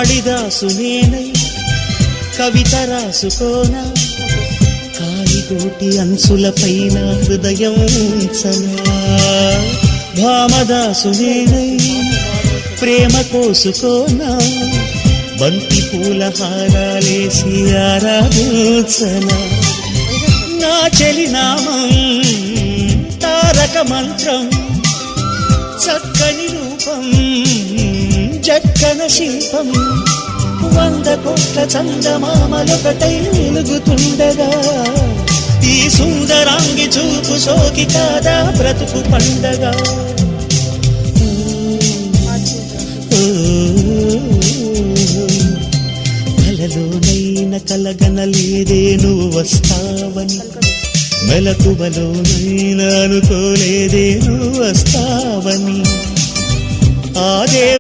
కాళిదాసు నేనై కవిత రాసుకోనా, కాలిగోటి అంచులపైన హృదయం ఉంచనా. భామదాసు నేనై ప్రేమ కోసుకోనా, బంతి పూల హారాలేసి ఆరాధించనా. నా చెలినామం తారక మంత్రం, చక్కని రూపం జక్కన శిల్పం. 100 కోట్ల చందమామలొకటై వెలుగుతుండగా, ఈ సుందరాంగి చూపు సోకి కాదా బ్రతుకు పండగా. కలలోనైన కలగనలేదే నువ్వు వస్తావని, మెలకువలోనైనా అనుకోలేదే నువ్వు వస్తావని. ఆదే